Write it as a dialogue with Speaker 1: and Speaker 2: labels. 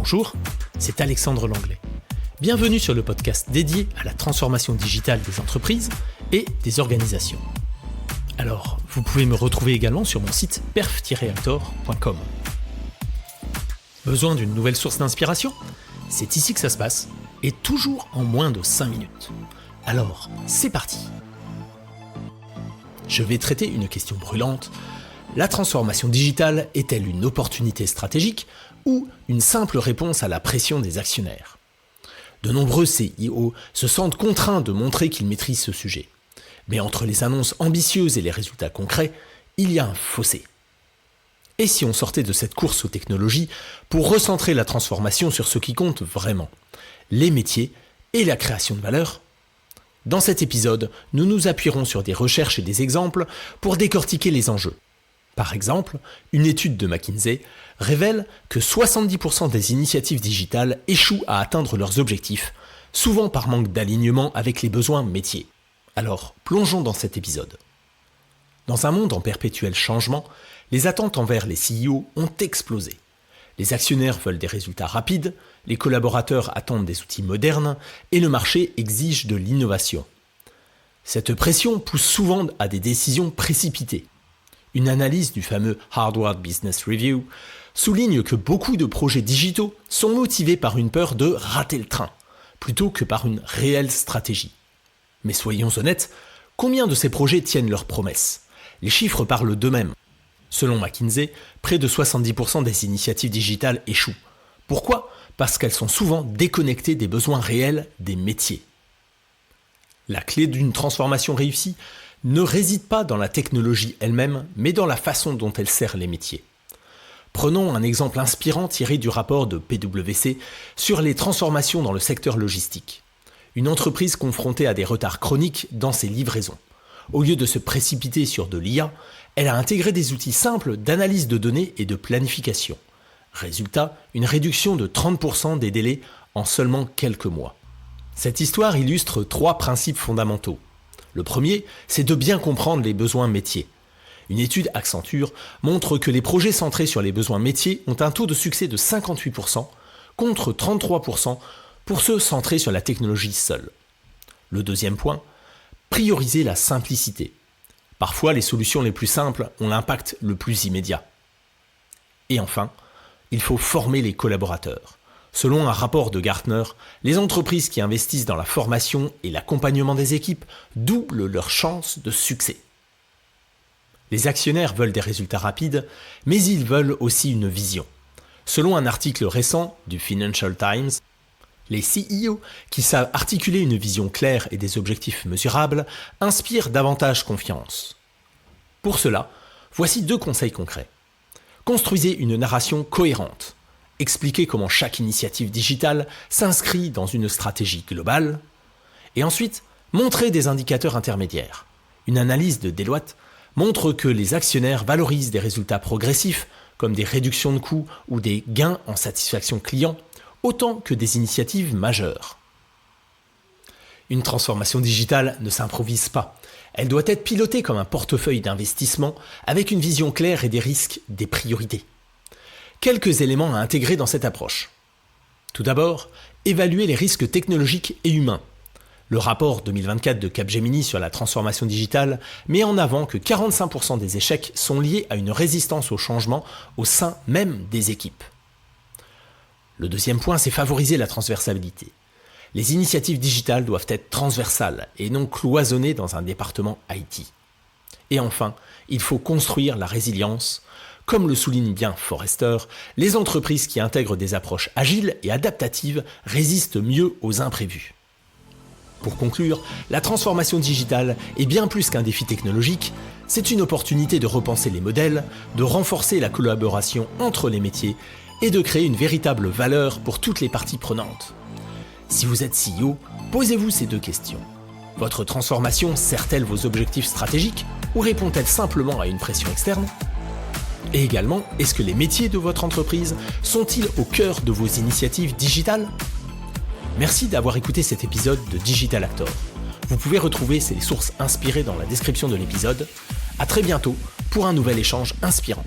Speaker 1: Bonjour, c'est Alexandre Langlais. Bienvenue sur le podcast dédié à la transformation digitale des entreprises et des organisations. Alors, vous pouvez me retrouver également sur mon site perf-actor.com. Besoin d'une nouvelle source d'inspiration ? C'est ici que ça se passe, et toujours en moins de 5 minutes. Alors, c'est parti. Je vais traiter une question brûlante. La transformation digitale est-elle une opportunité stratégique ou une simple réponse à la pression des actionnaires ? De nombreux CIO se sentent contraints de montrer qu'ils maîtrisent ce sujet. Mais entre les annonces ambitieuses et les résultats concrets, il y a un fossé. Et si on sortait de cette course aux technologies pour recentrer la transformation sur ce qui compte vraiment, les métiers et la création de valeur ? Dans cet épisode, nous nous appuierons sur des recherches et des exemples pour décortiquer les enjeux. Par exemple, une étude de McKinsey révèle que 70% des initiatives digitales échouent à atteindre leurs objectifs, souvent par manque d'alignement avec les besoins métiers. Alors, plongeons dans cet épisode. Dans un monde en perpétuel changement, les attentes envers les CEO ont explosé. Les actionnaires veulent des résultats rapides, les collaborateurs attendent des outils modernes et le marché exige de l'innovation. Cette pression pousse souvent à des décisions précipitées. Une analyse du fameux Harvard Business Review souligne que beaucoup de projets digitaux sont motivés par une peur de rater le train, plutôt que par une réelle stratégie. Mais soyons honnêtes, combien de ces projets tiennent leurs promesses ? Les chiffres parlent d'eux-mêmes. Selon McKinsey, près de 70% des initiatives digitales échouent. Pourquoi ? Parce qu'elles sont souvent déconnectées des besoins réels des métiers. La clé d'une transformation réussie ne réside pas dans la technologie elle-même, mais dans la façon dont elle sert les métiers. Prenons un exemple inspirant tiré du rapport de PwC sur les transformations dans le secteur logistique. Une entreprise confrontée à des retards chroniques dans ses livraisons. Au lieu de se précipiter sur de l'IA, elle a intégré des outils simples d'analyse de données et de planification. Résultat, une réduction de 30% des délais en seulement quelques mois. Cette histoire illustre 3 principes fondamentaux. Le premier, c'est de bien comprendre les besoins métiers. Une étude Accenture montre que les projets centrés sur les besoins métiers ont un taux de succès de 58% contre 33% pour ceux centrés sur la technologie seule. Le deuxième point, prioriser la simplicité. Parfois, les solutions les plus simples ont l'impact le plus immédiat. Et enfin, il faut former les collaborateurs. Selon un rapport de Gartner, les entreprises qui investissent dans la formation et l'accompagnement des équipes doublent leurs chances de succès. Les actionnaires veulent des résultats rapides, mais ils veulent aussi une vision. Selon un article récent du Financial Times, les CEO qui savent articuler une vision claire et des objectifs mesurables inspirent davantage confiance. Pour cela, voici 2 conseils concrets. Construisez une narration cohérente. Expliquer comment chaque initiative digitale s'inscrit dans une stratégie globale. Et ensuite, montrer des indicateurs intermédiaires. Une analyse de Deloitte montre que les actionnaires valorisent des résultats progressifs, comme des réductions de coûts ou des gains en satisfaction client, autant que des initiatives majeures. Une transformation digitale ne s'improvise pas. Elle doit être pilotée comme un portefeuille d'investissement avec une vision claire et des risques, des priorités. Quelques éléments à intégrer dans cette approche. Tout d'abord, évaluer les risques technologiques et humains. Le rapport 2024 de Capgemini sur la transformation digitale met en avant que 45% des échecs sont liés à une résistance au changement au sein même des équipes. Le deuxième point, c'est favoriser la transversalité. Les initiatives digitales doivent être transversales et non cloisonnées dans un département IT. Et enfin, il faut construire la résilience. Comme le souligne bien Forrester, les entreprises qui intègrent des approches agiles et adaptatives résistent mieux aux imprévus. Pour conclure, la transformation digitale est bien plus qu'un défi technologique, c'est une opportunité de repenser les modèles, de renforcer la collaboration entre les métiers et de créer une véritable valeur pour toutes les parties prenantes. Si vous êtes CEO, posez-vous ces 2 questions. Votre transformation sert-elle vos objectifs stratégiques ou répond-elle simplement à une pression externe ? Et également, est-ce que les métiers de votre entreprise sont-ils au cœur de vos initiatives digitales ? Merci d'avoir écouté cet épisode de Digital Actor. Vous pouvez retrouver ces sources inspirées dans la description de l'épisode. À très bientôt pour un nouvel échange inspirant.